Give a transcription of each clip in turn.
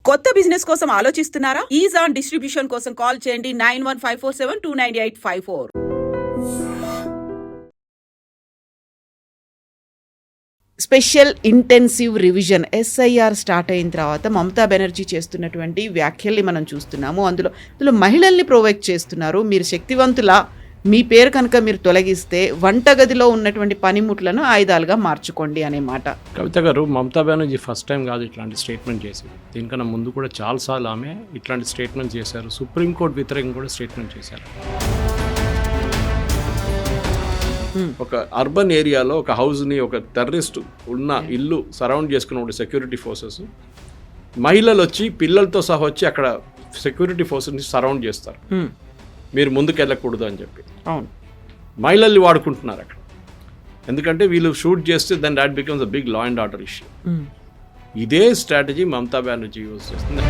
కొత్త బిజినెస్ కోసం ఆలోచిస్తున్నారా? ఈజ్ ఆన్ డిస్ట్రిబ్యూషన్ కోసం కాల్ చేయండి 9154729854. Special intensive revision SIR start అయిన తర్వాత మమతా బెనర్జీ చేస్తున్నటువంటి వ్యాఖ్యల్ని మనం చూస్తున్నాము. అందులో మహిళల్ని ప్రొవోక్ చేస్తున్నారు. మీరు శక్తివంతుల మీ పేరు కనుక మీరు తొలగిస్తే వంటగదిలో ఉన్నటువంటి పనిముట్లను ఆయుధాలుగా మార్చుకోండి అనే మాట. కవిత గారు, మమతా బెనర్జీ ఫస్ట్ టైం కాదు ఇట్లాంటి స్టేట్మెంట్ చేసింది. దీనికన్నా ముందు కూడా చాలాసార్లు ఆమె ఇట్లాంటి స్టేట్మెంట్ చేశారు. సుప్రీంకోర్టు వ్యతిరేకంగా కూడా స్టేట్మెంట్ చేశారు. ఒక అర్బన్ ఏరియాలో ఒక హౌస్ని ఒక టెర్రరిస్ట్ ఉన్న ఇల్లు సరౌండ్ చేసుకున్న సెక్యూరిటీ ఫోర్సెస్ మహిళలు వచ్చి పిల్లలతో సహా వచ్చి అక్కడ సెక్యూరిటీ ఫోర్సెస్ని సరౌండ్ చేస్తారు. మీరు ముందుకు వెళ్ళకూడదు అని చెప్పి మహిళల్ని వాడుకుంటున్నారు అక్కడ. ఎందుకంటే వీళ్ళు షూట్ చేస్తే then that becomes a big law and order issue. ఇదే స్ట్రాటజీ మమతా బెనర్జీ యూజ్ చేస్తుంది.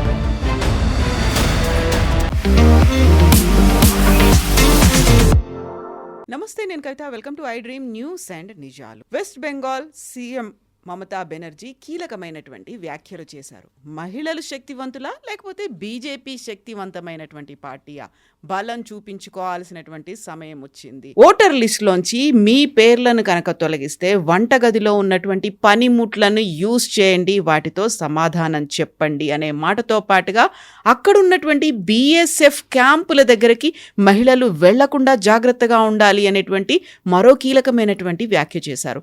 నమస్తే, నేను Kavitha. Welcome to I Dream News and నిజాలు. వెస్ట్ బెంగాల్ సీఎం మమతా బెనర్జీ కీలకమైనటువంటి వ్యాఖ్యలు చేశారు. మహిళలు శక్తివంతులా లేకపోతే బీజేపీ శక్తివంతమైనటువంటి పార్టీయా? బలం చూపించుకోవాల్సినటువంటి సమయం వచ్చింది. ఓటర్ లిస్టులోంచి మీ పేర్లను కనుక తొలగిస్తే వంటగదిలో ఉన్నటువంటి పనిముట్లను యూజ్ చేయండి, వాటితో సమాధానం చెప్పండి అనే మాటతో పాటుగా అక్కడున్నటువంటి BSF క్యాంపుల దగ్గరికి మహిళలు వెళ్లకుండా జాగ్రత్తగా ఉండాలి అనేటువంటి మరో కీలకమైనటువంటి వ్యాఖ్య చేశారు.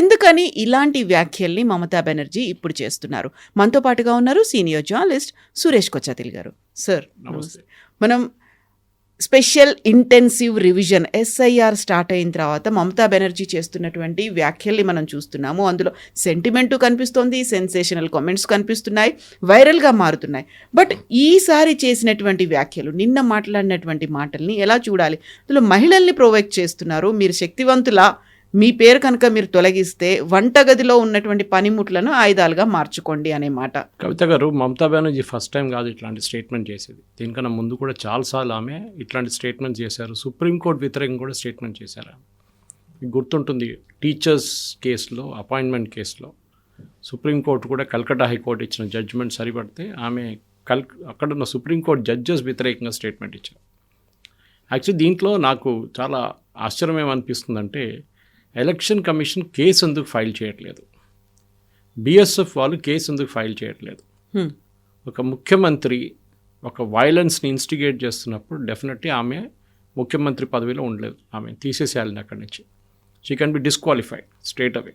ఎందుకని ఇలాంటి వ్యాఖ్యల్ని మమతా బెనర్జీ ఇప్పుడు చేస్తున్నారు? మనతో పాటుగా ఉన్నారు సీనియర్ జర్నలిస్ట్ సురేష్ కొచ్చాతిల్ గారు. సార్ నమస్తే. మనం special intensive revision SIR start అయిన తర్వాత మమతా బెనర్జీ చేస్తున్నటువంటి వ్యాఖ్యల్ని మనం చూస్తున్నాము. అందులో సెంటిమెంటు కనిపిస్తోంది, సెన్సేషనల్ కామెంట్స్ కనిపిస్తున్నాయి, వైరల్గా మారుతున్నాయి. బట్ ఈసారి చేసినటువంటి వ్యాఖ్యలు, నిన్న మాట్లాడినటువంటి మాటల్ని ఎలా చూడాలి? అందులో మహిళల్ని ప్రొవోక్ చేస్తున్నారు. మీరు శక్తివంతుల మీ పేరు కనుక మీరు తొలగిస్తే వంటగదిలో ఉన్నటువంటి పనిముట్లను ఆయుధాలుగా మార్చుకోండి అనే మాట. కవిత గారు, మమతా బెనర్జీ ఫస్ట్ టైం కాదు ఇట్లాంటి స్టేట్మెంట్ చేసేది. దీనికన్నా ముందు కూడా చాలాసార్లు ఆమె ఇట్లాంటి స్టేట్మెంట్ చేశారు. సుప్రీంకోర్టు వ్యతిరేకంగా కూడా స్టేట్మెంట్ చేశారు. గుర్తుంటుంది, టీచర్స్ కేసులో, అపాయింట్మెంట్ కేసులో సుప్రీంకోర్టు కూడా కల్కట్టా హైకోర్టు ఇచ్చిన జడ్జిమెంట్ సరిపడితే ఆమె అక్కడున్న సుప్రీంకోర్టు జడ్జెస్ వ్యతిరేకంగా స్టేట్మెంట్ ఇచ్చారు. యాక్చువల్లీ దీంట్లో నాకు చాలా ఆశ్చర్యం ఏమనిపిస్తుందంటే, ఎలక్షన్ కమిషన్ కేసు ఎందుకు ఫైల్ చేయట్లేదు, BSF వాళ్ళు కేసు ఎందుకు ఫైల్ చేయట్లేదు? ఒక ముఖ్యమంత్రి ఒక వైలెన్స్ని ఇన్స్టిగేట్ చేస్తున్నప్పుడు డెఫినెట్లీ ఆమె ముఖ్యమంత్రి పదవిలో ఉండలేదు. ఆమె తీసేసేయాలని అక్కడి నుంచి. She can be disqualified straight away.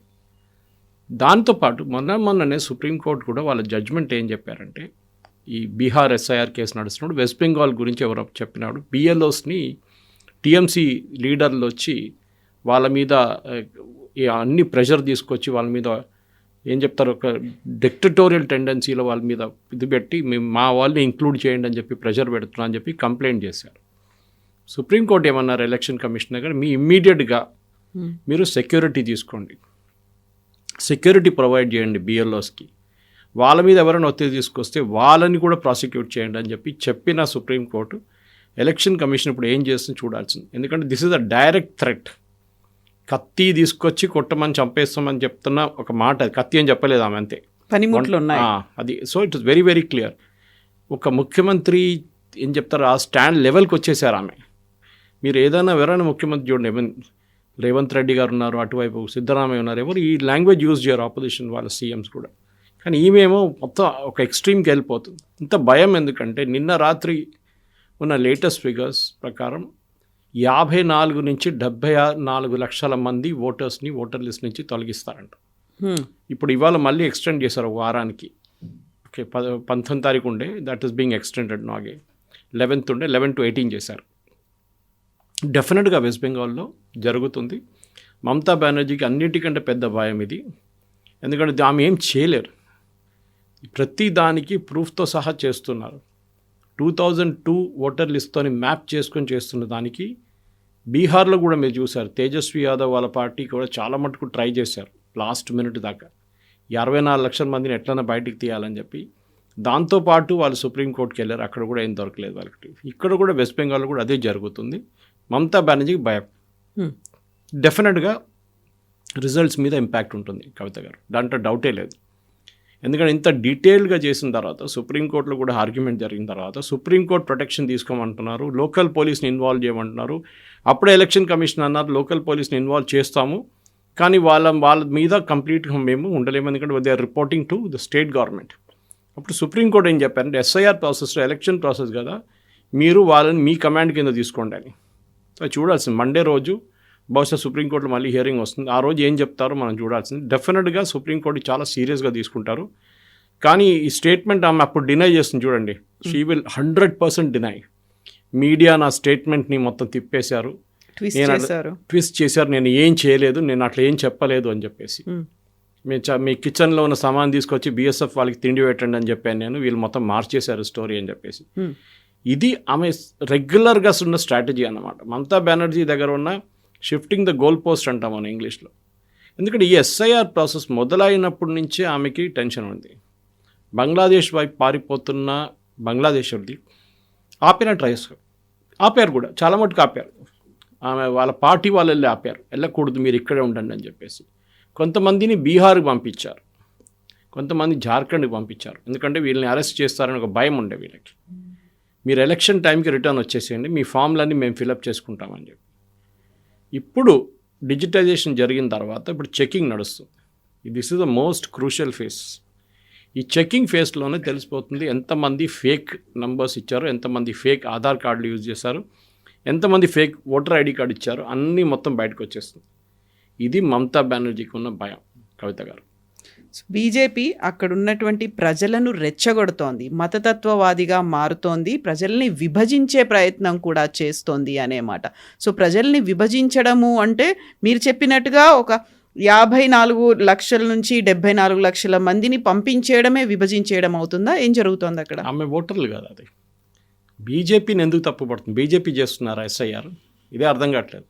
దాంతోపాటు మొన్ననే సుప్రీంకోర్టు కూడా వాళ్ళ జడ్జ్మెంట్ ఏం చెప్పారంటే, ఈ బీహార్ SIR కేసు నడుస్తున్నప్పుడు వెస్ట్ బెంగాల్ గురించి ఎవరో చెప్పినాడు, BLOస్ని TMC లీడర్లు వచ్చి వాళ్ళ మీద అన్ని ప్రెషర్ తీసుకొచ్చి వాళ్ళ మీద ఏం చెప్తారు, ఒక డిక్టటోరియల్ టెండెన్సీలో వాళ్ళ మీద ఇది పెట్టి మా వాళ్ళని ఇంక్లూడ్ చేయండి అని చెప్పి ప్రెషర్ పెడుతున్నా అని చెప్పి కంప్లైంట్ చేశారు. సుప్రీంకోర్టు ఏమన్నారు, ఎలక్షన్ కమిషనర్ గారు, మీ ఇమ్మీడియట్గా మీరు సెక్యూరిటీ తీసుకోండి, సెక్యూరిటీ ప్రొవైడ్ చేయండి BLOస్కి, వాళ్ళ మీద ఎవరైనా ఒత్తిడి తీసుకొస్తే వాళ్ళని కూడా ప్రాసిక్యూట్ చేయండి అని చెప్పిన సుప్రీంకోర్టు ఎలక్షన్ కమిషన్ ఇప్పుడు ఏం చేస్తుంది చూడాల్సింది. ఎందుకంటే this is a direct threat. కత్తి తీసుకొచ్చి కొట్టమని చంపేస్తామని చెప్తున్న ఒక మాట, కత్తి అని చెప్పలేదు ఆమె, అంతే పనిముట్లు ఉన్నాయి అది. So it is very very clear. ఒక ముఖ్యమంత్రి ఏం చెప్తారు, ఆ స్టాండ్ లెవెల్కి వచ్చేసారు ఆమె. మీరు ఎవరైనా ముఖ్యమంత్రి చూడండి, రేవంత్ రెడ్డి గారు ఉన్నారు, అటువైపు సిద్ధరామయ్య ఉన్నారు, ఎవరు ఈ లాంగ్వేజ్ యూజ్ చేయరు, ఆపోజిషన్ వాళ్ళ CMs కూడా. కానీ ఈమెమో మొత్తం ఒక ఎక్స్ట్రీమ్కి వెళ్ళిపోతుంది. ఇంత భయం ఎందుకంటే, నిన్న రాత్రి ఉన్న లేటెస్ట్ ఫిగర్స్ ప్రకారం 54 నుంచి 74 లక్షల మంది ఓటర్స్ని ఓటర్ లిస్ట్ నుంచి తొలగిస్తారంట. ఇప్పుడు ఇవాళ మళ్ళీ ఎక్స్టెండ్ చేశారు వారానికి. ఓకే, 19 తారీఖు ఉండే, దట్ ఈస్ బీయింగ్ ఎక్స్టెండెడ్. నాగే 11th ఉండే, 11 to 18 చేశారు. డెఫినెట్గా వెస్ట్ బెంగాల్లో జరుగుతుంది. మమతా బెనర్జీకి అన్నిటికంటే పెద్ద భయం ఇది. ఎందుకంటే ఆమె ఏం చేయలేరు, ప్రతి దానికి ప్రూఫ్తో సహా చేస్తున్నారు. 2002 ఓటర్ లిస్ట్తోని మ్యాప్ చేసుకొని చేస్తున్న దానికి బీహార్లో కూడా మీరు చూశారు, తేజస్వి యాదవ్ వాళ్ళ పార్టీ కూడా చాలా మటుకు ట్రై చేశారు లాస్ట్ మినిట్ దాకా, 64 లక్షల మందిని ఎట్లన్నా బయటికి తీయాలని చెప్పి. దాంతోపాటు వాళ్ళు సుప్రీంకోర్టుకి వెళ్ళారు, అక్కడ కూడా ఏం దొరకలేదు వాళ్ళకి. ఇక్కడ కూడా వెస్ట్ బెంగాల్లో కూడా అదే జరుగుతుంది. మమతా బెనర్జీకి భయం. డెఫినెట్గా రిజల్ట్స్ మీద ఇంపాక్ట్ ఉంటుంది కవిత గారు, దాంట్లో డౌటే లేదు. ఎందుకంటే ఇంత డీటెయిల్డ్గా చేసిన తర్వాత సుప్రీంకోర్టులో కూడా ఆర్గ్యుమెంట్ జరిగిన తర్వాత సుప్రీంకోర్టు ప్రొటెక్షన్ తీసుకోమంటున్నారు, లోకల్ పోలీస్ని ఇన్వాల్వ్ చేయమంటున్నారు. అప్పుడే ఎలక్షన్ కమిషన్ అన్నారు లోకల్ పోలీస్ని ఇన్వాల్వ్ చేస్తాము, కానీ వాళ్ళ మీద కంప్లీట్గా మేము ఉండలేము, ఎందుకంటే they are reporting to the state government. అప్పుడు సుప్రీంకోర్టు ఏం చెప్పారంటే ఎస్ఐఆర్ ప్రాసెస్లో ఎలక్షన్ ప్రాసెస్ కదా, మీరు వాళ్ళని మీ కమాండ్ కింద తీసుకోండి అని. అది చూడాల్సింది మండే రోజు బహుశా సుప్రీంకోర్టులో మళ్ళీ హియరింగ్ వస్తుంది. ఆ రోజు ఏం చెప్తారో మనం చూడాల్సింది. డెఫినెట్గా సుప్రీంకోర్టు చాలా సీరియస్గా తీసుకుంటారు. కానీ ఈ స్టేట్మెంట్ ఆమె అప్పుడు డినై చేస్తుంది చూడండి, షీ విల్ 100% డినై. మీడియా నా స్టేట్మెంట్ని మొత్తం తిప్పేశారు, ట్విస్ట్ చేశారు, నేను ఏం చేయలేదు, నేను అట్లా ఏం చెప్పలేదు అని చెప్పేసి. మీ కిచెన్లో ఉన్న సామాన్ తీసుకొచ్చి బీఎస్ఎఫ్ వాళ్ళకి తిండి పెట్టండి అని చెప్పాను నేను, వీళ్ళు మొత్తం మార్చేశారు స్టోరీ అని చెప్పేసి. ఇది ఆమె రెగ్యులర్గా ఉన్న స్ట్రాటజీ అన్నమాట. మమతా బెనర్జీ దగ్గర ఉన్న షిఫ్టింగ్ ద గోల్ పోస్ట్ అంటాం మనం ఇంగ్లీష్లో. ఎందుకంటే ఈ ఎస్ఐఆర్ ప్రాసెస్ మొదలైనప్పటి నుంచే ఆమెకి టెన్షన్ ఉంది. బంగ్లాదేశ్ వైపు పారిపోతున్న బంగ్లాదేశ్ది ఆపిన ట్రైస్ ఆపారు కూడా, చాలా మటుకు ఆపారు. ఆమె వాళ్ళ పార్టీ వాళ్ళు వెళ్ళి ఆపారు, వెళ్ళకూడదు మీరు ఇక్కడే ఉండండి అని చెప్పేసి. కొంతమందిని బీహార్కి పంపించారు, కొంతమంది జార్ఖండ్కి పంపించారు, ఎందుకంటే వీళ్ళని అరెస్ట్ చేస్తారని ఒక భయం ఉండే వీళ్ళకి. మీరు ఎలక్షన్ టైంకి రిటర్న్ వచ్చేసేయండి, మీ ఫామ్లన్నీ మేము ఫిలప్ చేసుకుంటామని చెప్పి. ఇప్పుడు డిజిటైజేషన్ జరిగిన తర్వాత ఇప్పుడు చెకింగ్ నడుస్తుంది. This is the most crucial face. ఈ చెకింగ్ ఫేస్లోనే తెలిసిపోతుంది ఎంతమంది ఫేక్ నంబర్స్ ఇచ్చారు, ఎంతమంది ఫేక్ ఆధార్ కార్డులు యూజ్ చేశారు, ఎంతమంది ఫేక్ ఓటర్ ఐడి కార్డు ఇచ్చారు, అన్నీ మొత్తం బయటకు వచ్చేస్తుంది. ఇది మమతా బెనర్జీకి ఉన్న భయం. కవిత గారు, బీజేపీ అక్కడ ఉన్నటువంటి ప్రజలను రెచ్చగొడుతోంది, మతతత్వవాదిగా మారుతోంది, ప్రజల్ని విభజించే ప్రయత్నం కూడా చేస్తోంది అనే మాట. సో ప్రజల్ని విభజించడము అంటే మీరు చెప్పినట్టుగా ఒక 54 లక్షల నుంచి 74 లక్షల మందిని పంపించేయడమే విభజించేయడం అవుతుందా? ఏం జరుగుతోంది అక్కడ? ఆమె ఓటర్లు కాదు, అది బీజేపీని ఎందుకు తప్పుపడుతుంది? బీజేపీ చేస్తున్నారా ఎస్ఐఆర్? ఇదే అర్థం కావట్లేదు.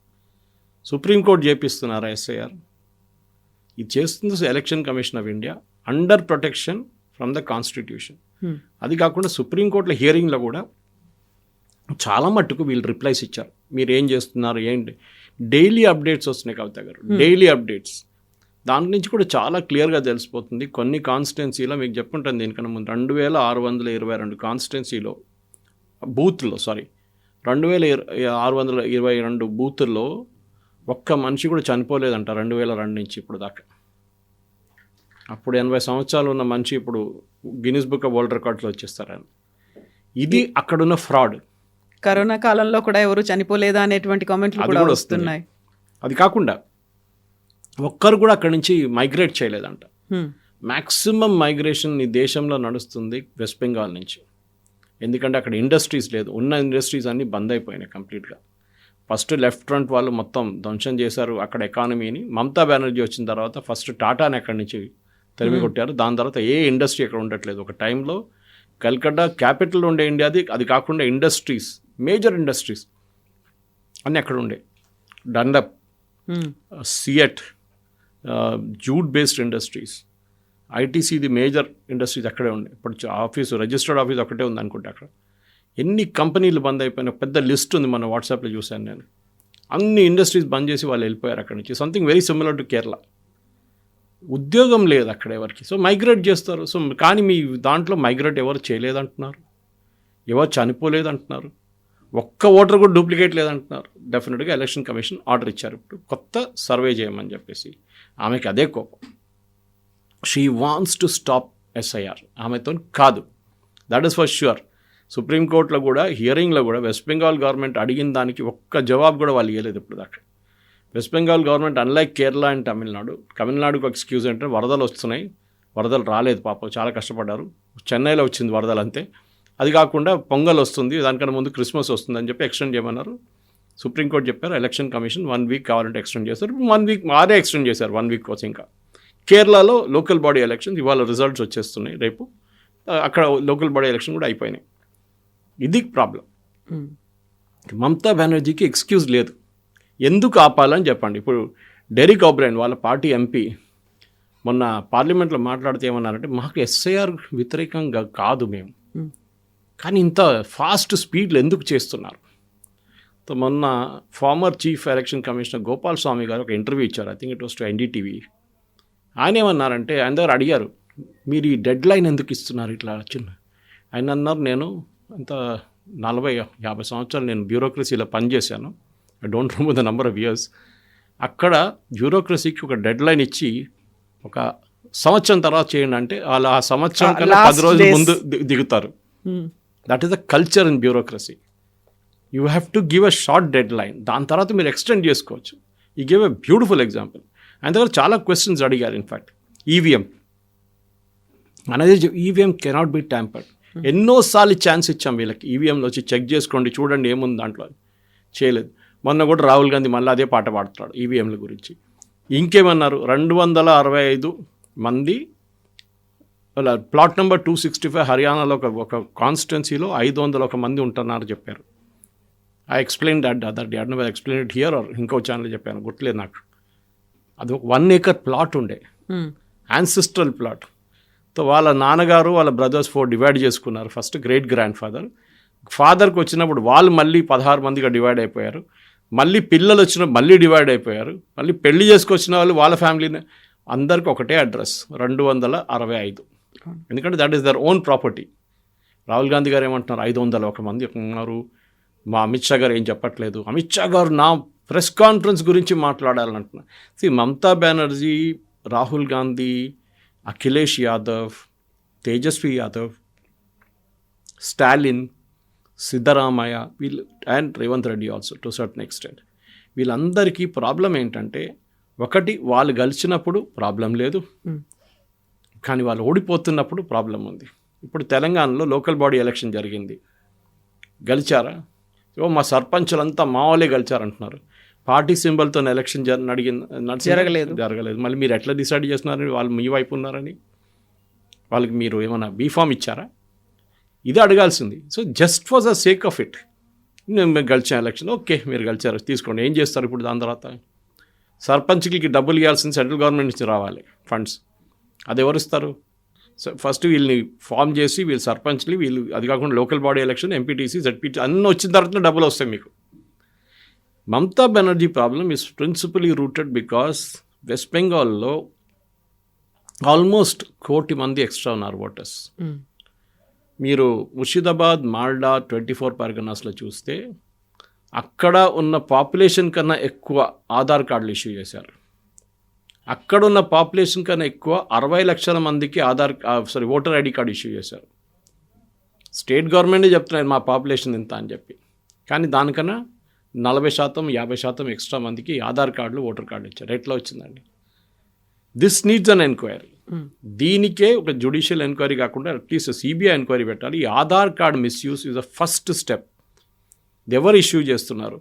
సుప్రీంకోర్టు చేపిస్తున్నారా ఎస్ఐఆర్? ఇది చేస్తుంది election commission of India under protection from the constitution. అది కాకుండా సుప్రీంకోర్టులో హియరింగ్లో కూడా చాలా మట్టుకు వీళ్ళు రిప్లైస్ ఇచ్చారు. మీరు ఏం చేస్తున్నారు, ఏంటి, డైలీ అప్డేట్స్ వస్తున్నాయి కవిత గారు, డైలీ అప్డేట్స్. దాని నుంచి కూడా చాలా క్లియర్గా తెలిసిపోతుంది. కొన్ని కాన్స్టిట్యున్సీలో మీకు చెప్పుంటాను దీనికన్నా ముందు 2622 కాన్స్టిట్యున్సీలో బూత్లో 2622 బూతుల్లో ఒక్క మనిషి కూడా చనిపోలేదంట 2002 నుంచి ఇప్పుడు దాకా. అప్పుడు 80 సంవత్సరాలు ఉన్న మనిషి ఇప్పుడు గిన్నిస్ బుక్ ఆఫ్ వరల్డ్ రికార్డ్స్లో వచ్చేస్తారని. ఇది అక్కడున్న ఫ్రాడ్. కరోనా కాలంలో కూడా ఎవరు చనిపోలేదా అనేటువంటి కామెంట్లు కూడా వస్తున్నాయి. అది కాకుండా ఒక్కరు కూడా అక్కడి నుంచి మైగ్రేట్ చేయలేదంట. మ్యాక్సిమం మైగ్రేషన్ ఈ దేశంలో నడుస్తుంది వెస్ట్ బెంగాల్ నుంచి. ఎందుకంటే అక్కడ ఇండస్ట్రీస్ లేదు, ఉన్న ఇండస్ట్రీస్ అన్నీ బంద్ అయిపోయినాయి కంప్లీట్గా. ఫస్ట్ లెఫ్ట్ ఫ్రంట్ వాళ్ళు మొత్తం ధ్వంసం చేశారు అక్కడ ఎకానమీని. మమతా బెనర్జీ వచ్చిన తర్వాత ఫస్ట్ టాటాని అక్కడి నుంచి తరిమి కొట్టారు. దాని తర్వాత ఏ ఇండస్ట్రీ అక్కడ ఉండట్లేదు. ఒక టైంలో కల్కట్టా క్యాపిటల్ ఉండే ఇండియాది, అది కాకుండా ఇండస్ట్రీస్, మేజర్ ఇండస్ట్రీస్ అన్నీ అక్కడ ఉండే. Dunlop, CEAT, jute based industries, ఐటీసీది మేజర్ ఇండస్ట్రీస్ అక్కడే ఉండే. ఇప్పుడు ఆఫీసు, రిజిస్టర్డ్ ఆఫీస్ ఒకటే ఉంది అనుకుంటే అక్కడ. ఎన్ని కంపెనీలు బంద్ అయిపోయిన పెద్ద లిస్ట్ ఉంది, మన వాట్సాప్లో చూశాను నేను. అన్ని ఇండస్ట్రీస్ బంద్ చేసి వాళ్ళు వెళ్ళిపోయారు అక్కడి నుంచి. Something very similar to Kerala. ఉద్యోగం లేదు అక్కడ ఎవరికి. సో మైగ్రేట్ చేస్తారు. సో కానీ మీ దాంట్లో మైగ్రేట్ ఎవరు చేయలేదంటున్నారు, ఎవరు చనిపోలేదంటున్నారు, ఒక్క ఓటర్ కూడా డూప్లికేట్ లేదంటున్నారు. డెఫినెట్గా ఎలక్షన్ కమిషన్ ఆర్డర్ ఇచ్చారు ఇప్పుడు కొత్త సర్వే చేయమని చెప్పేసి. ఆమెకి అదే కోపం. She wants to stop SIR. ఆమెతో కాదు, దట్ ఈస్ ఫర్ ష్యూర్. సుప్రీంకోర్టులో కూడా హియరింగ్లో కూడా వెస్ట్ బెంగాల్ గవర్నమెంట్ అడిగిన దానికి ఒక్క జవాబు కూడా వాళ్ళు ఇవ్వలేదు ఇప్పుడు దాకా. West Bengal government unlike Kerala and తమిళనాడుకు ఎక్స్క్యూజ్ అంటే వరదలు వస్తున్నాయి, వరదలు రాలేదు పాపం, చాలా కష్టపడ్డారు. చెన్నైలో వచ్చింది వరదలు అంతే. అది కాకుండా పొంగల్ వస్తుంది, దానికన్నా ముందు క్రిస్మస్ వస్తుంది అని చెప్పి ఎక్స్టెండ్ చేయమన్నారు. సుప్రీంకోర్టు చెప్పారు ఎలక్షన్ కమిషన్ 1 వీక్ కావాలంటే ఎక్స్టెండ్ చేస్తారు. 1 వీక్ ఆరే ఎక్స్టెండ్ చేశారు, 1 వీక్ కోసం. ఇంకా కేరళలో లోకల్ బాడీ ఎలక్షన్స్ ఇవాళ రిజల్ట్స్ వచ్చేస్తున్నాయి రేపు. అక్కడ లోకల్ బాడీ ఎలక్షన్ కూడా అయిపోయినాయి. ఇది ప్రాబ్లం. మమతా బెనర్జీకి ఎక్స్క్యూజ్ లేదు. ఎందుకు ఆపాలని చెప్పండి. ఇప్పుడు డెరిక్ ఓబ్రైన్ వాళ్ళ పార్టీ ఎంపీ మొన్న పార్లమెంట్లో మాట్లాడితే ఏమన్నారంటే, మాకు ఎస్ఐఆర్ వ్యతిరేకంగా కాదు మేము, కానీ ఇంత ఫాస్ట్ స్పీడ్లో ఎందుకు చేస్తున్నారు. మొన్న former chief election commissioner Gopal Swamy గారు ఒక ఇంటర్వ్యూ ఇచ్చారు. I think it was to NDTV. ఆయన ఏమన్నారంటే, ఆయన దగ్గర అడిగారు మీరు ఈ డెడ్ లైన్ ఎందుకు ఇస్తున్నారు ఇట్లా చిన్న. ఆయన అన్నారు, నేను అంత 40-50 సంవత్సరాలు నేను బ్యూరోక్రసీలో పనిచేశాను. I don't remember the number of years. అక్కడ బ్యూరోక్రసీకి ఒక డెడ్ లైన్ ఇచ్చి ఒక సంవత్సరం తర్వాత చేయండి అంటే వాళ్ళు ఆ సంవత్సరం కన్నా 10 రోజుల ముందు దిగుతారు. That is the culture in bureaucracy. You have to give a short dead line, దాని తర్వాత మీరు ఎక్స్టెండ్ చేసుకోవచ్చు. ఈ గివ్ ఎ బ్యూటిఫుల్ ఎగ్జాంపుల్. ఆయన దగ్గర చాలా క్వశ్చన్స్ అడిగారు. ఇన్ఫ్యాక్ట్ ఈవీఎం అనేది, ఈవీఎం కెనాట్ బి ట్యాంపర్డ్. ఎన్నోసార్లు ఛాన్స్ ఇచ్చాం వీళ్ళకి, ఈవీఎంలో వచ్చి చెక్ చేసుకోండి, చూడండి ఏముంది దాంట్లో. చేయలేదు. మొన్న కూడా రాహుల్ గాంధీ మళ్ళీ అదే పాట పాడుతున్నాడు ఈవీఎంల గురించి. ఇంకేమన్నారు, 265 మంది ప్లాట్ నెంబర్ 265 హర్యానాలో ఒక కాన్స్టిట్యున్సీలో 501 మంది ఉంటున్నారు చెప్పారు. I explain that other day. I explain it here or ఇంకో ఛానల్ చెప్పాను, గుర్తులేదు నాకు. అది ఒక 1 acre ప్లాట్ ఉండే, యాన్సిస్ట్రల్ ప్లాట్. సో వాళ్ళ నాన్నగారు వాళ్ళ బ్రదర్స్ 4 డివైడ్ చేసుకున్నారు. ఫస్ట్ గ్రేట్ గ్రాండ్ ఫాదర్కి వచ్చినప్పుడు వాళ్ళు మళ్ళీ 16 మందిగా డివైడ్ అయిపోయారు. మళ్ళీ పిల్లలు వచ్చినప్పుడు మళ్ళీ డివైడ్ అయిపోయారు. మళ్ళీ పెళ్లి చేసుకొచ్చిన వాళ్ళు వాళ్ళ ఫ్యామిలీని, అందరికి ఒకటే అడ్రస్ 265. ఎందుకంటే that is their own property. Rahul Gandhi గారు ఏమంటున్నారు, 501 మంది ఉన్నారు, మా అమిత్ షా గారు ఏం చెప్పట్లేదు. అమిత్ షా గారు నా ప్రెస్ కాన్ఫరెన్స్ గురించి మాట్లాడాలంటున్నారు. మమతా బెనర్జీ, రాహుల్ గాంధీ, అఖిలేష్ యాదవ్, తేజస్వి యాదవ్, స్టాలిన్, సిద్ధరామయ్య, వీళ్ళు and Revanth Reddy also to certain extent, వీళ్ళందరికీ ప్రాబ్లం ఏంటంటే, ఒకటి వాళ్ళు గెలిచినప్పుడు ప్రాబ్లం లేదు, కానీ వాళ్ళు ఓడిపోతున్నప్పుడు ప్రాబ్లం ఉంది. ఇప్పుడు తెలంగాణలో లోకల్ బాడీ ఎలక్షన్ జరిగింది, గెలిచారా? మా సర్పంచులంతా మా వాళ్ళే గెలిచారంటున్నారు. పార్టీ సింబల్తో ఎలక్షన్ జరగలేదు. మళ్ళీ మీరు ఎట్లా డిసైడ్ చేస్తున్నారని, వాళ్ళు మీ వైపు ఉన్నారని వాళ్ళకి మీరు ఏమైనా బీఫామ్ ఇచ్చారా? ఇది అడగాల్సింది. So just for the sake of it, మేము గెలిచాం ఎలక్షన్, ఓకే మీరు గెలిచారు, తీసుకోండి. ఏం చేస్తారు ఇప్పుడు దాని తర్వాత? సర్పంచ్కి డబ్బులు ఇవ్వాల్సింది సెంట్రల్ గవర్నమెంట్ నుంచి రావాలి ఫండ్స్, అది ఎవరు ఇస్తారు? సో ఫస్ట్ వీళ్ళని ఫామ్ చేసి వీళ్ళు సర్పంచ్లు, వీళ్ళు అది కాకుండా local body election, MPTC, ZPT అన్నీ వచ్చిన తర్వాత డబ్బులు వస్తాయి మీకు. Mamata Banerjee problem is principally rooted because west బెంగాల్లో ఆల్మోస్ట్ 1 కోటి మంది ఎక్స్ట్రా ఉన్నారు ఓటర్స్. మీరు ముర్షిదాబాద్, మాల్డా, 24 పర్గనాస్లో చూస్తే అక్కడ ఉన్న పాపులేషన్ కన్నా ఎక్కువ ఆధార్ కార్డులు ఇష్యూ చేశారు. అక్కడ ఉన్న పాపులేషన్ కన్నా ఎక్కువ 60 లక్షల మందికి ఓటర్ ఐడి కార్డు ఇష్యూ చేశారు. స్టేట్ గవర్నమెంటే చెప్తున్నారు మా పాపులేషన్ ఇంత అని చెప్పి, కానీ దానికన్నా 40%, 50% ఎక్స్ట్రా మందికి ఆధార్ కార్డులు, ఓటర్ కార్డు ఇచ్చారు. ఎట్లా వచ్చిందండి? This needs an enquiry. దీనికే ఒక జ్యుడిషియల్ ఎంక్వైరీ కాకుండా అట్లీస్ట్ సిబిఐ ఎంక్వైరీ పెట్టాలి. ఈ Aadhaar card misuse is the first step. ఎవరు ఇష్యూ చేస్తున్నారు?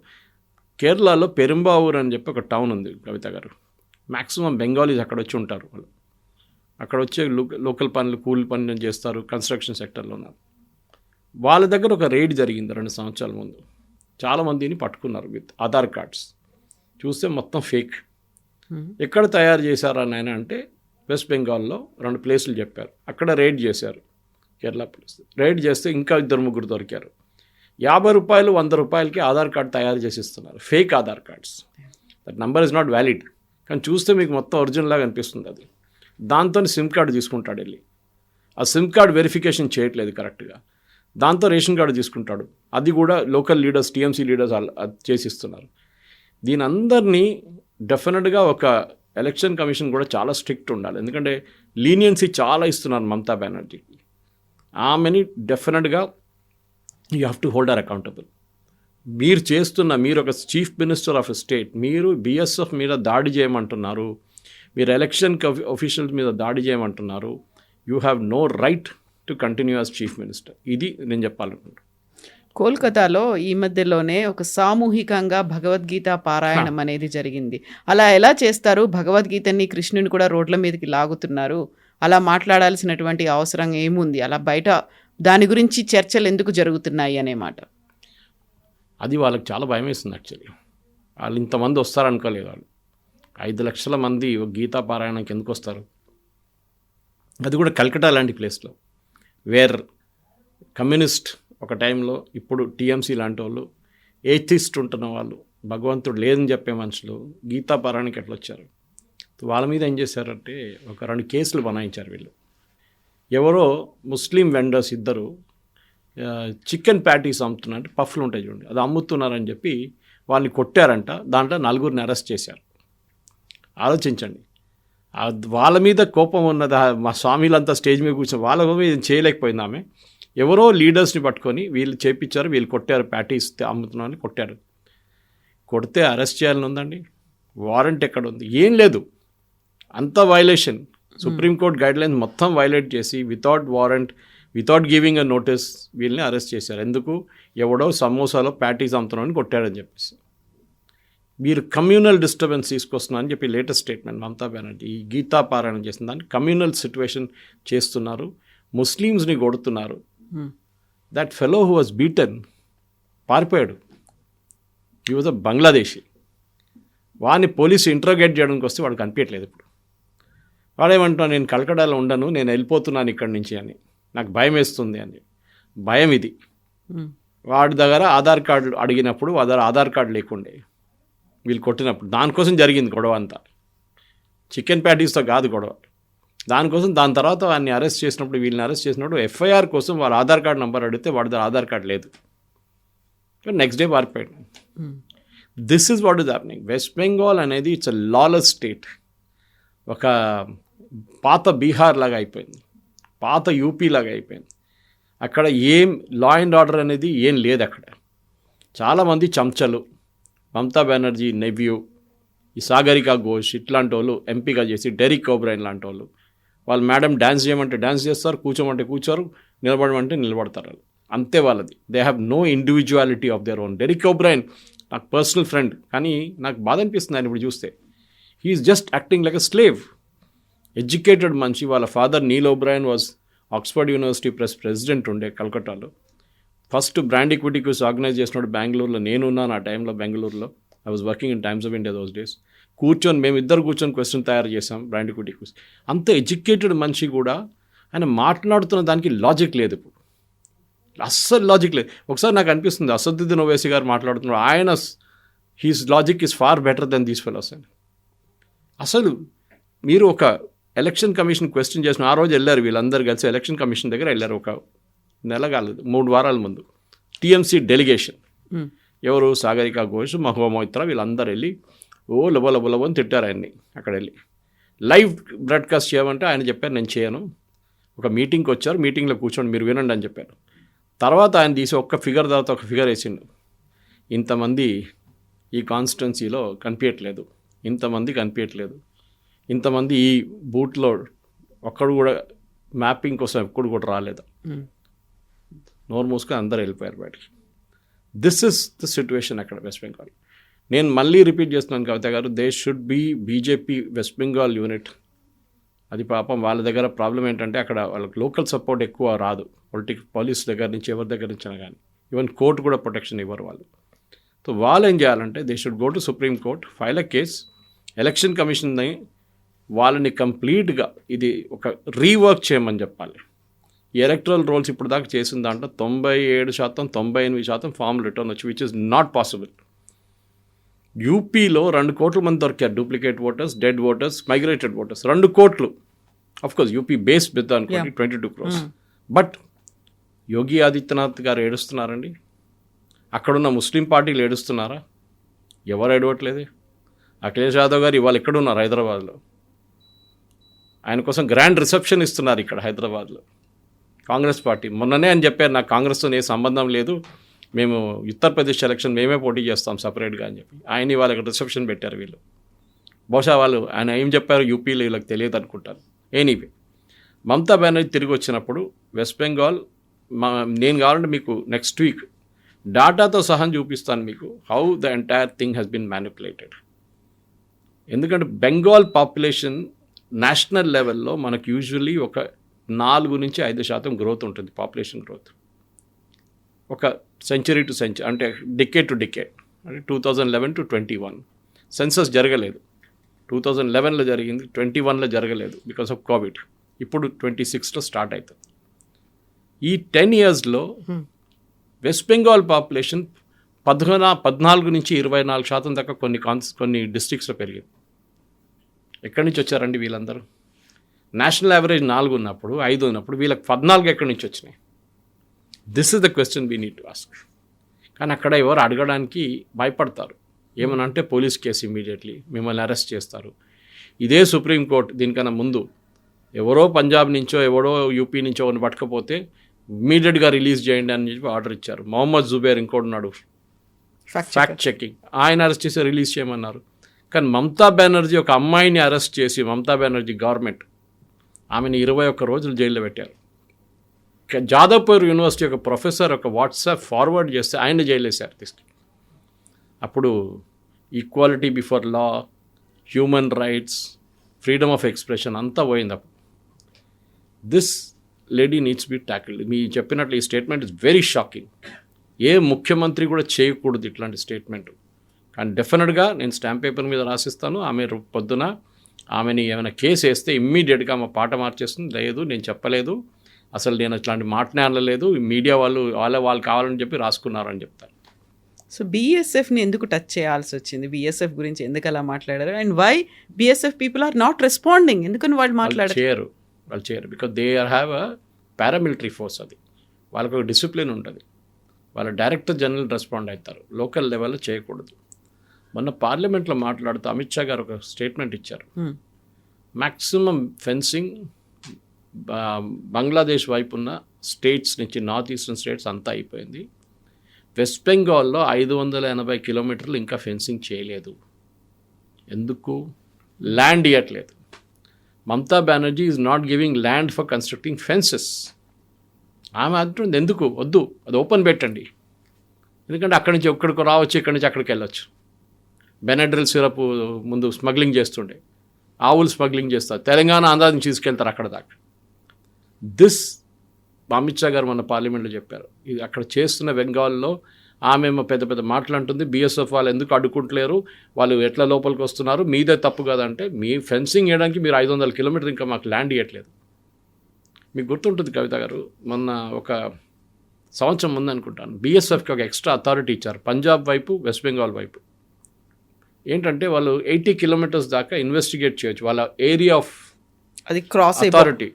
కేరళలో పెరుంబావూర్ అని చెప్పి ఒక టౌన్ ఉంది కవిత గారు. మ్యాక్సిమం బెంగాలీస్ అక్కడ వచ్చి ఉంటారు. వాళ్ళు అక్కడ వచ్చే లోకల్ పనులు, కూలి పనులు చేస్తారు, కన్స్ట్రక్షన్ సెక్టర్లో ఉన్నారు. వాళ్ళ దగ్గర ఒక రైడ్ జరిగింది 2 సంవత్సరాల ముందు. చాలామందిని పట్టుకున్నారు విత్ ఆధార్ కార్డ్స్. చూస్తే మొత్తం ఫేక్. ఎక్కడ తయారు చేశారని ఆయన అంటే వెస్ట్ బెంగాల్లో 2 ప్లేసులు చెప్పారు. అక్కడ రైడ్ చేశారు కేరళ పోలీస్. రైడ్ చేస్తే ఇంకా 2-3 దొరికారు. 50 రూపాయలు, 100 రూపాయలకి ఆధార్ కార్డ్ తయారు చేసి ఇస్తున్నారు, fake Aadhaar cards. That number is not valid, కానీ చూస్తే మీకు మొత్తం ఒరిజినల్ లాగా అనిపిస్తుంది అది. దాంతో సిమ్ కార్డు తీసుకుంటాడు వెళ్ళి. ఆ సిమ్ కార్డ్ వెరిఫికేషన్ చేయట్లేదు కరెక్ట్గా. దాంతో రేషన్ కార్డు తీసుకుంటాడు, అది కూడా లోకల్ లీడర్స్, టీఎంసీ లీడర్స్ చేసిస్తున్నారు. దీని అందరినీ డెఫినెట్గా ఒక ఎలక్షన్ కమిషన్ కూడా చాలా స్ట్రిక్ట్ ఉండాలి. ఎందుకంటే లీనియన్సీ చాలా ఇస్తున్నారు మమతా బెనర్జీకి. ఆమెని డెఫినెట్గా you have to hold or accountable. మీరు ఒక chief minister of a state, మీరు బిఎస్ఎఫ్ మీద దాడి చేయమంటున్నారు, మీరు ఎలక్షన్ ఆఫీషియల్స్ మీద దాడి చేయమంటున్నారు. You have no right to continue as chief minister. ఇది నేను చెప్పాలనుకుంటున్నాను. కోల్కతాలో ఈ మధ్యలోనే ఒక సామూహికంగా భగవద్గీత పారాయణం అనేది జరిగింది. అలా ఎలా చేస్తారు? భగవద్గీతని, కృష్ణుని కూడా రోడ్ల మీదకి లాగుతున్నారు. అలా మాట్లాడాల్సినటువంటి అవసరం ఏముంది? అలా బయట దాని గురించి చర్చలు ఎందుకు జరుగుతున్నాయి అనే మాట. అది వాళ్ళకి చాలా భయం వేస్తుంది. యాక్చువల్లీ వాళ్ళు ఇంతమంది వస్తారనుకోలేదు. వాళ్ళు 5 లక్షల మంది గీతా పారాయణకి ఎందుకు వస్తారు? అది కూడా కల్కటా లాంటి ప్లేస్లో, వేర్ కమ్యూనిస్ట్ ఒక టైంలో, ఇప్పుడు టీఎంసీ లాంటి వాళ్ళు, ఏథిస్ట్ ఉంటున్న వాళ్ళు, భగవంతుడు లేదని చెప్పే మనుషులు గీతా పారాయణకి ఎట్లా వచ్చారు? వాళ్ళ మీద ఏం చేశారంటే ఒక 2 కేసులు బనాయించారు వీళ్ళు. ఎవరో ముస్లిం వెండర్స్ ఇద్దరు చికెన్ ప్యాటీస్ అమ్ముతున్నారు, పఫ్లు ఉంటాయి చూడండి, అది అమ్ముతున్నారని చెప్పి వాళ్ళని కొట్టారంట. దాంట్లో 4గురిని అరెస్ట్ చేశారు. ఆలోచించండి, వాళ్ళ మీద కోపం ఉన్నది. మా స్వామిలంతా స్టేజ్ మీద కూర్చొని వాళ్ళ మీద చేయలేకపోయింది ఆమె. ఎవరో లీడర్స్ని పట్టుకొని వీళ్ళు చేపించారు, వీళ్ళు కొట్టారు, ప్యాటీస్ అమ్ముతున్నారని కొట్టారు. కొడితే అరెస్ట్ చేయాలని ఉందండి, వారెంట్ ఎక్కడ ఉంది? ఏం లేదు, అంత వైలేషన్. సుప్రీంకోర్టు గైడ్లైన్స్ మొత్తం వైలేట్ చేసి without warrant, without giving a notice వీళ్ళని అరెస్ట్ చేశారు. ఎందుకు? ఎవడో సమోసాలో ప్యాటీస్ అమ్ముతున్నారని కొట్టాడని చెప్పేసి. మీరు కమ్యూనల్ డిస్టర్బెన్స్ తీసుకొస్తున్నారని చెప్పి లేటెస్ట్ స్టేట్మెంట్ మమతా బెనర్జీ ఈ గీతా పారాయణ చేసిన దాన్ని కమ్యూనల్ సిచ్యువేషన్ చేస్తున్నారు, ముస్లిమ్స్ని కొడుతున్నారు. That fellow who was beaten పారిపోయాడు. He was a Bangladeshi. వాడిని పోలీసు ఇంట్రోగేట్ చేయడానికి వస్తే వాడు కనిపించట్లేదు. ఇప్పుడు వాడేమంటున్నాను, నేను కలకడాలో ఉండను, నేను వెళ్ళిపోతున్నాను ఇక్కడి నుంచి అని, నాకు భయం వేస్తుంది అని. భయం ఇది. వాడి దగ్గర ఆధార్ కార్డు అడిగినప్పుడు వాడి ఆధార్ కార్డు లేకుండే వీళ్ళు కొట్టినప్పుడు. దానికోసం జరిగింది గొడవ అంతా. చికెన్ ప్యాటీస్తో కాదు గొడవ, దానికోసం. దాని తర్వాత వాడిని అరెస్ట్ చేసినప్పుడు, వీళ్ళని అరెస్ట్ చేసినప్పుడు ఎఫ్ఐఆర్ కోసం వాళ్ళ ఆధార్ కార్డు నెంబర్ అడిగితే వాడి దగ్గర ఆధార్ కార్డు లేదు. నెక్స్ట్ డే పారిపోయాడు. This is what is happening. West Bengal అనేది ఇట్స్ అ లాలెస్ స్టేట్. ఒక పాత బీహార్ లాగా అయిపోయింది, పాత యూపీ లాగా అయిపోయింది. అక్కడ ఏం లా అండ్ ఆర్డర్ అనేది ఏం లేదు. అక్కడ చాలామంది చంచలు, మమతా బెనర్జీ నెవ్యూ, ఈ సాగరికా ఘోష్ ఇట్లాంటి వాళ్ళు ఎంపీగా చేసి, డెరిక్ ఓబ్రైన్ లాంటి వాళ్ళు, వాళ్ళు మేడం డ్యాన్స్ చేయమంటే డ్యాన్స్ చేస్తారు, కూర్చోమంటే కూర్చోరు, నిలబడమంటే నిలబడతారు. అంతే వాళ్ళది. They have no individuality of their own. Derek O'Brien నాకు పర్సనల్ ఫ్రెండ్, కానీ నాకు బాధ అనిపిస్తుంది ఆయన ఇప్పుడు చూస్తే. He's just acting like a slave. Educated మనిషి. వాళ్ళ father Neil O'Brien was Oxford University president ఉండే కలకట్టాలో. First brand equity quiz organise చేసినప్పుడు బెంగళూరులో నేనున్నాను. ఆ టైంలో బెంగళూరులో I was working in Times of India those days. కూర్చొని మేమిద్దరు కూర్చొని క్వశ్చన్ తయారు చేసాం బ్రాండ్ ఈక్విటీ క్విజ్. అంత ఎడ్యుకేటెడ్ మనిషి కూడా ఆయన మాట్లాడుతున్న దానికి లాజిక్ లేదు. ఇప్పుడు అస్సలు లాజిక్ లేదు. ఒకసారి నాకు అనిపిస్తుంది అసదుద్దీన్ ఓవైసీ గారు మాట్లాడుతున్నారు, ఆయన his logic is far better than these fellows అని. అసలు మీరు ఒక ఎలక్షన్ కమిషన్ క్వశ్చన్ చేసిన ఆ రోజు వెళ్ళారు వీళ్ళందరూ కలిసి ఎలక్షన్ కమిషన్ దగ్గర వెళ్ళారు. ఒక నెల కాలేదు, 3 వారాల ముందు టీఎంసీ డెలిగేషన్. ఎవరు? సాగరికా ఘోష్, మహువా మొయిత్రా, వీళ్ళందరూ వెళ్ళి లబో అని తిట్టారు ఆయన్ని. అక్కడ వెళ్ళి లైవ్ బ్రాడ్కాస్ట్ చేయమంటే ఆయన చెప్పారు నేను చేయను. ఒక మీటింగ్కి వచ్చారు, మీటింగ్లో కూర్చోండి మీరు వినండి అని చెప్పారు. తర్వాత ఆయన తీసి ఒక్క ఫిగర్ తర్వాత ఒక ఫిగర్ వేసిండు. ఇంతమంది ఈ కాన్స్టిట్యున్సీలో కనిపించట్లేదు, ఇంతమంది కనిపించట్లేదు, ఇంతమంది ఈ బూట్లో ఒక్కడు కూడా మ్యాపింగ్ కోసం ఎప్పుడు కూడా రాలేదు. నోరు మూసుకొని అందరూ వెళ్ళిపోయారు బయటికి. దిస్ ఇస్ ద సిచ్యువేషన్ అక్కడ వెస్ట్ బెంగాల్. నేను మళ్ళీ రిపీట్ చేస్తున్నాను కవిత గారు, they should be BJP West Bengal unit. అది పాపం వాళ్ళ దగ్గర ప్రాబ్లం ఏంటంటే అక్కడ వాళ్ళకి లోకల్ సపోర్ట్ ఎక్కువ రాదు. పోలీస్ దగ్గర నుంచి ఎవరి దగ్గర నుంచి అయినా కానీ, ఈవెన్ కోర్టు కూడా ప్రొటెక్షన్ ఇవ్వరు వాళ్ళు. సో వాళ్ళు ఏం చేయాలంటే they should go to supreme court, file a case. Election కమిషన్ని వాళ్ళని కంప్లీట్గా ఇది ఒక రీవర్క్ చేయమని చెప్పాలి. ఈ ఎలక్ట్రల్ రోల్స్ ఇప్పుడు దాకా చేసిన దాంట్లో 97%, 98% ఫామ్ రిటర్న్ వచ్చి, విచ్ ఇస్ నాట్ పాసిబుల్. యూపీలో 2 కోట్ల మంది దొరికారు, duplicate voters, dead voters, migrated voters. 2 కోట్లు. అఫ్కోర్స్ యూపీ బేస్ పెద్ద అనుకోండి, 22 crores. బట్ యోగి ఆదిత్యనాథ్ గారు ఏడుస్తున్నారండి. అక్కడున్న ముస్లిం పార్టీలు ఏడుస్తున్నారా? ఎవరు ఏడవట్లేదే. అఖిలేష్ యాదవ్ గారు ఇవాళ ఎక్కడున్నారు? హైదరాబాద్లో. ఆయన కోసం గ్రాండ్ రిసెప్షన్ ఇస్తున్నారు ఇక్కడ హైదరాబాద్లో. కాంగ్రెస్ పార్టీ మొన్ననే అని చెప్పారు, నాకు కాంగ్రెస్తో ఏ సంబంధం లేదు, మేము ఉత్తరప్రదేశ్ ఎలక్షన్ మేమే పోటీ చేస్తాం సపరేట్గా అని చెప్పి ఆయన ఇవాళ ఇక్కడ రిసెప్షన్ పెట్టారు వీళ్ళు. బహుశా వాళ్ళు ఆయన ఏం చెప్పారు యూపీలో వీళ్ళకి తెలియదు అనుకుంటారు. ఎనీవే, మమతా బెనర్జీ తిరిగి వచ్చినప్పుడు వెస్ట్ బెంగాల్ నేను కావాలంటే మీకు నెక్స్ట్ వీక్ డాటాతో సహా చూపిస్తాను మీకు how the entire thing has been manipulated. ఎందుకంటే బెంగాల్ పాపులేషన్ నేషనల్ లెవెల్లో మనకు యూజువల్లీ ఒక 4 నుంచి 5% గ్రోత్ ఉంటుంది, పాపులేషన్ గ్రోత్. ఒక సెంచరీ టు సెంచరీ, అంటే డికేడ్ టు డికేడ్, అంటే 2011 to 21 సెన్సస్ జరగలేదు. 2011లో జరిగింది, 21లో జరగలేదు బికాస్ ఆఫ్ కోవిడ్. ఇప్పుడు 26లో స్టార్ట్ అవుతుంది. ఈ 10 yearsలో వెస్ట్ బెంగాల్ పాపులేషన్ 14 నుంచి 24% దాకా కొన్ని డిస్ట్రిక్ట్స్లో పెరిగింది. ఎక్కడి నుంచి వచ్చారండి వీళ్ళందరూ? నేషనల్ యావరేజ్ 4 ఉన్నప్పుడు 5 ఉన్నప్పుడు వీళ్ళకి 14 ఎక్కడి నుంచి వచ్చినాయి? This is the question we need to ask. కానీ అక్కడ ఎవరు అడగడానికి భయపడతారు. ఏమనంటే పోలీస్ కేసు ఇమీడియట్లీ మిమ్మల్ని అరెస్ట్ చేస్తారు. ఇదే సుప్రీంకోర్టు దీనికన్నా ముందు ఎవరో పంజాబ్ నుంచో ఎవరో యూపీ నుంచో ఎవరిని పట్టకపోతే ఇమీడియట్గా రిలీజ్ చేయండి అని చెప్పి ఆర్డర్ ఇచ్చారు. మొహమ్మద్ జుబేర్ ఇంకోడున్నాడు ఫ్యాక్ట్ చెకింగ్, ఆయన అరెస్ట్ చేసి రిలీజ్ చేయమన్నారు. కానీ మమతా బెనర్జీ ఒక అమ్మాయిని అరెస్ట్ చేసి మమతా బెనర్జీ గవర్నమెంట్ ఆమెను 21 రోజులు జైల్లో పెట్టారు. జాదవ్పూర్ యూనివర్సిటీ ఒక ప్రొఫెసర్ ఒక వాట్సాప్ ఫార్వర్డ్ చేస్తే ఆయన జైలు వేశారు తీసుకెళ్ళి. అప్పుడు equality before law, human rights, freedom of expression అంతా పోయింది. అప్పుడు this lady needs be tackled. మీ చెప్పినట్లు ఈ స్టేట్మెంట్ ఇస్ వెరీ షాకింగ్. ఏ ముఖ్యమంత్రి కూడా చేయకూడదు ఇట్లాంటి స్టేట్మెంట్. కానీ డెఫినెట్గా నేను స్టాంప్ పేపర్ మీద రాసిస్తాను. ఆమె పొద్దున ఆమెని ఏమైనా కేసు వేస్తే ఇమ్మీడియట్గా ఆమె పాట మార్చేస్తుంది. లేదు నేను చెప్పలేదు, అసలు నేను ఇట్లాంటి మాటనే అనలేదు, మీడియా వాళ్ళు కావాలని చెప్పి రాసుకున్నారని చెప్తారు. సో బీఎస్ఎఫ్ని ఎందుకు టచ్ చేయాల్సి వచ్చింది? బీఎస్ఎఫ్ గురించి ఎందుకు అలా మాట్లాడారు? And why BSF people are not responding? ఎందుకని వాళ్ళు మాట్లాడారు? వాళ్ళు చేయరు because they are have a paramilitary force. అది వాళ్ళకు ఒక డిసిప్లిన్ ఉంటుంది. వాళ్ళ డైరెక్టర్ జనరల్ రెస్పాండ్ అవుతారు. లోకల్ లెవెల్లో చేయకూడదు. మొన్న పార్లమెంట్లో మాట్లాడుతూ అమిత్ షా గారు ఒక స్టేట్మెంట్ ఇచ్చారు. మ్యాక్సిమం ఫెన్సింగ్ బంగ్లాదేశ్ వైపు ఉన్న స్టేట్స్ నుంచి నార్త్ ఈస్టర్న్ స్టేట్స్ అంతా అయిపోయింది. వెస్ట్ బెంగాల్లో 580 కిలోమీటర్లు ఇంకా ఫెన్సింగ్ చేయలేదు. ఎందుకు? ల్యాండ్ ఇవ్వట్లేదు. Mamata Banerjee is not giving land for constructing fences. ఆమె అంటుంది ఎందుకు వద్దు, అది ఓపెన్ పెట్టండి. ఎందుకంటే అక్కడి నుంచి ఎక్కడికి రావచ్చు, ఇక్కడి నుంచి అక్కడికి వెళ్ళొచ్చు. బెనడ్రిల్ సిరప్ ముందు స్మగ్లింగ్ చేస్తుండే, ఆవులు స్మగ్లింగ్ చేస్తారు. తెలంగాణ ఆంధ్ర నుంచి తీసుకెళ్తారు అక్కడ దాకా. దిస్ అమిత్ షా గారు మన పార్లమెంట్లో చెప్పారు. ఇది అక్కడ చేస్తున్న బెంగాల్లో ఆమె పెద్ద పెద్ద మాటలు అంటుంది. బీఎస్ఎఫ్ వాళ్ళు ఎందుకు అడ్డుకుంటలేరు, వాళ్ళు ఎట్లా లోపలికి వస్తున్నారు, మీదే తప్పు కదంటే మీ ఫెన్సింగ్ వేయడానికి మీరు 500 కిలోమీటర్లు ఇంకా మాకు ల్యాండ్ ఇవ్వట్లేదు. మీకు గుర్తుంటుంది కవిత గారు, మొన్న ఒక సంవత్సరం ముందు అనుకుంటాను బీఎస్ఎఫ్కి ఒక ఎక్స్ట్రా అథారిటీ ఇచ్చారు పంజాబ్ వైపు వెస్ట్ బెంగాల్ వైపు. ఏంటంటే వాళ్ళు 80 కిలోమీటర్స్ దాకా ఇన్వెస్టిగేట్ చేయొచ్చు వాళ్ళ ఏరియా ఆఫ్ అది క్రాస్ అథారిటీ.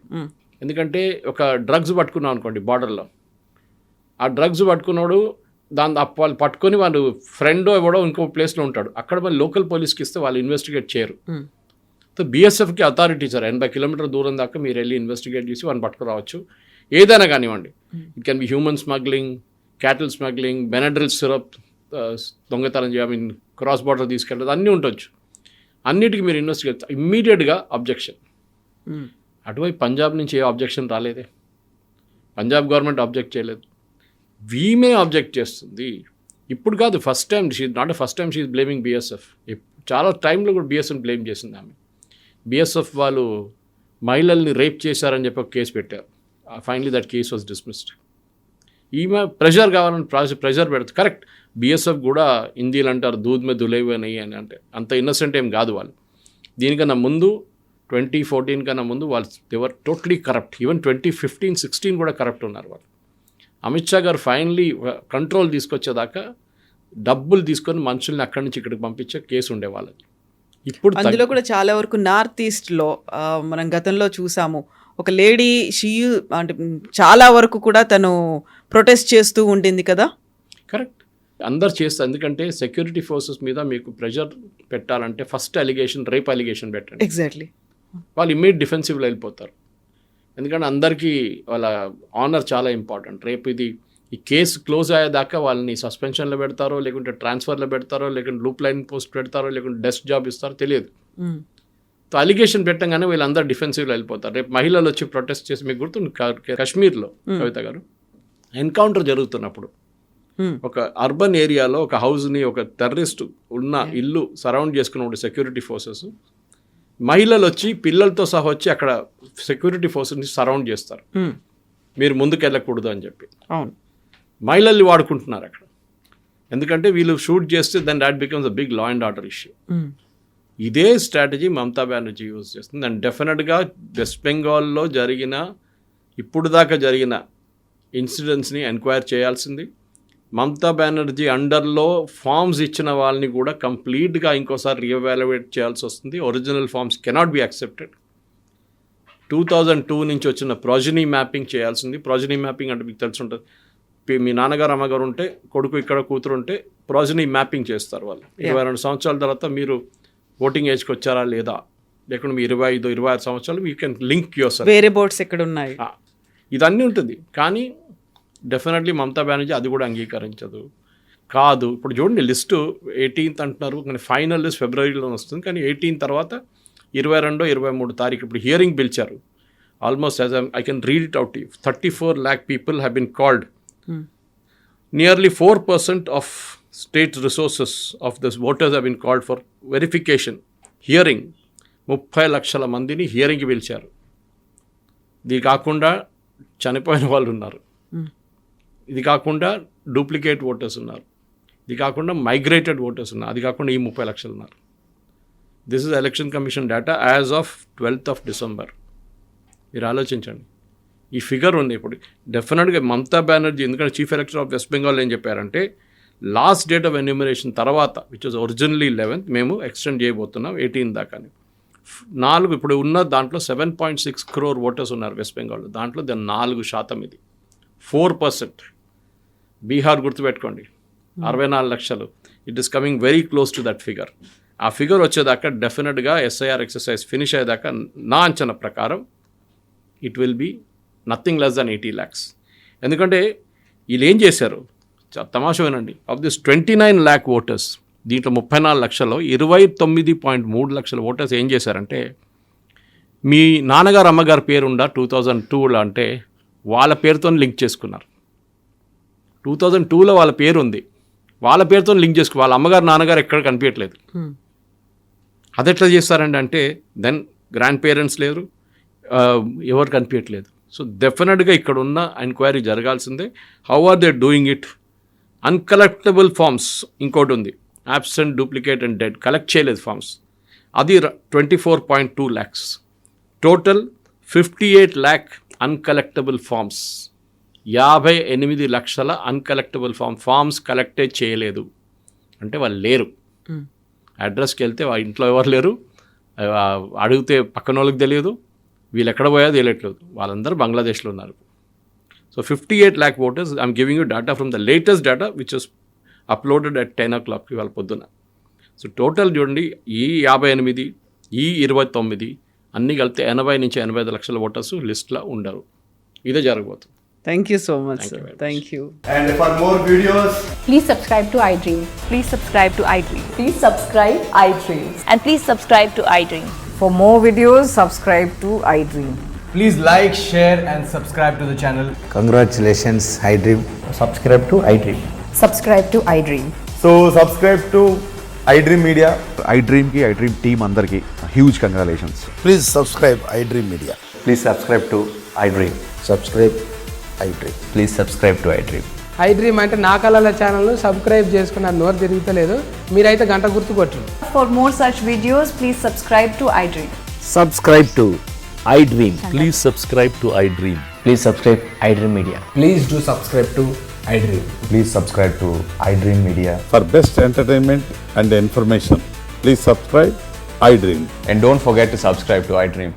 ఎందుకంటే ఒక డ్రగ్స్ పట్టుకున్నాం అనుకోండి బార్డర్లో, ఆ డ్రగ్స్ పట్టుకున్నాడు వాళ్ళు పట్టుకొని వాళ్ళు ఫ్రెండ్ ఎవడో ఇంకో ప్లేస్లో ఉంటాడు, అక్కడ వాళ్ళు లోకల్ పోలీస్కి ఇస్తే వాళ్ళు ఇన్వెస్టిగేట్ చేయరు. సో బీఎస్ఎఫ్కి అథారిటీ ఇచ్చారు 80 కిలోమీటర్ దూరం దాకా మీరు వెళ్ళి ఇన్వెస్టిగేట్ చేసి వాళ్ళని పట్టుకురావచ్చు. ఏదైనా కానివ్వండి, it can be human smuggling, cattle smuggling, Benadryl syrup దొంగతనం చేయడం, క్రాస్ బార్డర్ తీసుకెళ్ళదు, అన్నీ ఉండొచ్చు. అన్నిటికీ మీరు ఇన్వెస్టిగేట్ ఇమ్మీడియట్గా అబ్జెక్షన్. అటువైపు పంజాబ్ నుంచి ఏ అబ్జెక్షన్ రాలేదే, పంజాబ్ గవర్నమెంట్ ఆబ్జెక్ట్ చేయలేదు, వీమే ఆబ్జెక్ట్ చేస్తుంది. ఇప్పుడు కాదు, first time not first time she is blaming BSF. చాలా టైంలో కూడా బీఎస్ఎఫ్ బ్లేమ్ చేసింది ఆమె. బీఎస్ఎఫ్ వాళ్ళు మహిళల్ని రేప్ చేశారని చెప్పి ఒక కేసు పెట్టారు. Finally that case was dismissed. ఈమె ప్రెషర్ కావాలని ప్రెషర్ పెడుతుంది. కరెక్ట్, బీఎస్ఎఫ్ కూడా హిందీలు అంటారు దూద్ మే దులేవి అని అంటే అంత ఇన్నసెంట్ ఏం కాదు వాళ్ళు. దీనికన్నా ముందు 2014 కన్నా ముందు వాళ్ళు దేవర్ టోటలీ కరప్ట్. ఈవెన్ 2015-16 కూడా కరప్ట్ ఉన్నారు వాళ్ళు. అమిత్ షా గారు ఫైనలీ కంట్రోల్ తీసుకొచ్చేదాకా డబ్బులు తీసుకొని మనుషుల్ని అక్కడి నుంచి ఇక్కడికి పంపించే కేసు ఉండేవాళ్ళది. ఇప్పుడు అందులో కూడా చాలా వరకు నార్త్ ఈస్ట్లో మనం గతంలో చూసాము. ఒక లేడీ అంటే చాలా వరకు కూడా తను ప్రొటెస్ట్ చేస్తూ ఉంటుంది కదా. కరెక్ట్, అందరు చేస్తారు. ఎందుకంటే సెక్యూరిటీ ఫోర్సెస్ మీద మీకు ప్రెషర్ పెట్టాలంటే ఫస్ట్ అలిగేషన్ రేప్ అలిగేషన్ పెట్టండి. ఎగ్జాక్ట్లీ, వాళ్ళు ఇమ్మీడియట్ డిఫెన్సివ్లో వెళ్ళిపోతారు. ఎందుకంటే అందరికీ వాళ్ళ ఆనర్ చాలా ఇంపార్టెంట్. రేపు ఈ కేసు క్లోజ్ అయ్యేదాకా వాళ్ళని సస్పెన్షన్లో పెడతారో, లేకుంటే ట్రాన్స్ఫర్లో పెడతారో, లేకుంటే లూప్ లైన్ పోస్ట్ పెడతారో, లేకుంటే డెస్క్ జాబ్ ఇస్తారో తెలియదు. సో అలిగేషన్ పెట్టంగానే వీళ్ళందరూ డిఫెన్సివ్లో వెళ్ళిపోతారు. రేపు మహిళలు వచ్చి ప్రొటెస్ట్ చేసి, మీకు గుర్తుంది కాశ్మీర్లో కవిత గారు ఎన్కౌంటర్ జరుగుతున్నప్పుడు ఒక అర్బన్ ఏరియాలో ఒక హౌస్ని ఒక టెర్రరిస్ట్ ఉన్న ఇల్లు సరౌండ్ చేసుకున్న సెక్యూరిటీ ఫోర్సెస్ మహిళలు వచ్చి పిల్లలతో సహా వచ్చి అక్కడ సెక్యూరిటీ ఫోర్సెస్ని సరౌండ్ చేస్తారు, మీరు ముందుకు వెళ్ళకూడదు అని చెప్పి. అవును, మహిళల్ని వాడుకుంటున్నారు అక్కడ. ఎందుకంటే వీళ్ళు షూట్ చేస్తే then that becomes a big law and order issue. ఇదే స్ట్రాటజీ మమతా బెనర్జీ యూజ్ చేస్తుంది. అండ్ డెఫినెట్గా వెస్ట్ బెంగాల్లో ఇప్పుడు దాకా జరిగిన ఇన్సిడెంట్స్ని ఎంక్వైరీ చేయాల్సింది. మమతా బెనర్జీ అండర్లో ఫామ్స్ ఇచ్చిన వాళ్ళని కూడా కంప్లీట్గా ఇంకోసారి రీఎవాల్యుయేట్ చేయాల్సి వస్తుంది. Original forms cannot be accepted. 2002 నుంచి వచ్చిన ప్రాజనీ మ్యాపింగ్ చేయాల్సింది. ప్రాజనీ మ్యాపింగ్ అంటే మీకు తెలిసి ఉంటుంది, మీ నాన్నగారు అమ్మగారు ఉంటే కొడుకు ఇక్కడ కూతురు ఉంటే ప్రాజనీ మ్యాపింగ్ చేస్తారు వాళ్ళు. 22 సంవత్సరాల తర్వాత మీరు ఓటింగ్ ఏజ్కి వచ్చారా లేదా, లేకుంటే మీ 25-26 సంవత్సరాలు you can link your self. వేరే బోర్డ్స్ ఎక్కడ ఉన్నాయి, ఇదన్నీ ఉంటుంది. కానీ డెఫినెట్లీ మమతా బెనర్జీ అది కూడా అంగీకరించదు. కాదు ఇప్పుడు చూడండి లిస్టు 18th అంటున్నారు, కానీ ఫైనల్ లిస్ట్ ఫిబ్రవరిలో వస్తుంది. కానీ 18 తర్వాత 22-23 తారీఖు ఇప్పుడు హియరింగ్ పిలిచారు. Almost as I can read it out, 34 lakh people have been called. Nearly 4% of state resources of the voters have been called for verification. Hearing 30 లక్షల మందిని హియరింగ్కి పిలిచారు. ఇది కాకుండా చనిపోయిన వాళ్ళు ఉన్నారు, ఇది కాకుండా డూప్లికేట్ ఓటర్స్ ఉన్నారు, ఇది కాకుండా మైగ్రేటెడ్ ఓటర్స్ ఉన్నారు, అది కాకుండా ఈ 30 లక్షలు ఉన్నారు. This is election commission data as of 12th December. మీరు ఆలోచించండి, ఈ ఫిగర్ ఉంది. ఇప్పుడు డెఫినెట్గా మమతా బెనర్జీ, ఎందుకంటే చీఫ్ ఎలక్టర్ ఆఫ్ వెస్ట్ బెంగాల్ ఏం చెప్పారంటే లాస్ట్ డేట్ ఆఫ్ ఎన్యూమరేషన్ తర్వాత, విచ్ వాజ్ ఒరిజినల్లీ 11th, మేము ఎక్స్టెండ్ చేయబోతున్నాం 18 దాకా. ఇప్పుడు ఉన్న దాంట్లో 7.6 crore ఓటర్స్ ఉన్నారు వెస్ట్ బెంగాల్లో. దాంట్లో 4% ఇది 4%. బీహార్ గుర్తుపెట్టుకోండి 64 లక్షలు. It is coming very close to that figure. ఆ ఫిగర్ వచ్చేదాకా డెఫినెట్గా ఎస్ఐఆర్ ఎక్సర్సైజ్ ఫినిష్ అయ్యేదాకా నా అంచనా ప్రకారం it will be nothing less than 80 lakhs. ఎందుకంటే వీళ్ళు ఏం చేశారు, తమాషా వినండి, ఆఫ్ దిస్ 29 lakh ఓటర్స్, దీంట్లో 34 లక్షల్లో 29.3 లక్షల ఓటర్స్ ఏం చేశారంటే, మీ నాన్నగారు అమ్మగారి పేరు ఉందా 2002లో అంటే వాళ్ళ పేరుతో లింక్ చేసుకున్నారు. 2002లో వాళ్ళ పేరు ఉంది, వాళ్ళ పేరుతో లింక్ చేసుకు, వాళ్ళ అమ్మగారు నాన్నగారు ఎక్కడ కనిపించట్లేదు. అది ఎట్లా చేస్తారండి అంటే, దెన్ గ్రాండ్ పేరెంట్స్ లేరు, ఎవరు కనిపించట్లేదు. సో డెఫినెట్గా ఇక్కడ ఉన్న ఎంక్వైరీ జరగాల్సిందే. How are they doing it? Uncollectable forms ఇంకోటి ఉంది, absent, duplicate and dead, collect చేయలేదు ఫార్మ్స్, అది 24.2 lakhs. Total 58 lakh uncollectable forms. 58 లక్షల అన్కలెక్టబుల్ ఫార్మ్స్ కలెక్టే చేయలేదు అంటే వాళ్ళు లేరు. అడ్రస్కి వెళ్తే వాళ్ళ ఇంట్లో ఎవరు లేరు, అడిగితే పక్కన వాళ్ళకి తెలియదు, వీళ్ళు ఎక్కడ పోయా తెలియట్లేదు, వాళ్ళందరూ బంగ్లాదేశ్లో ఉన్నారు. So 58 lakh voters, I'm giving you data from the latest data which is uploaded at 10 o'clock ఇవాళ పొద్దున. సో టోటల్ చూడండి, ఈ 58, ఈ 29 అన్నీ కలిపితే 80-85 లక్షల ఓటర్స్ లిస్ట్లో ఉండరు. ఇదే జరగబోతుంది. Thank you so much sir. Thank you. And for more videos, Please subscribe to iDream. Please subscribe to iDream. Please subscribe iDream. And please subscribe to iDream. For more videos, subscribe to iDream. please like, share and subscribe to the channel. Congratulations, iDream. Subscribe to iDream. Subscribe to iDream. So subscribe to iDream Media. iDream ki iDream team andarki huge congratulations. Please subscribe iDream Media. Please subscribe to iDream. Subscribe iDream. Please subscribe to iDream. iDream అంటే నా కళల ఛానల్ను subscribe చేసుకున్న నోరు తిరుగుతలేదు, మీరైతే గంట గుర్తు కొట్టండి. For more such videos, please subscribe to iDream. Subscribe to iDream. Please subscribe to iDream. Please subscribe iDream Media. Please do subscribe to iDream. Please subscribe to iDream Media. For best entertainment and information, please subscribe iDream. And don't forget to subscribe to iDream.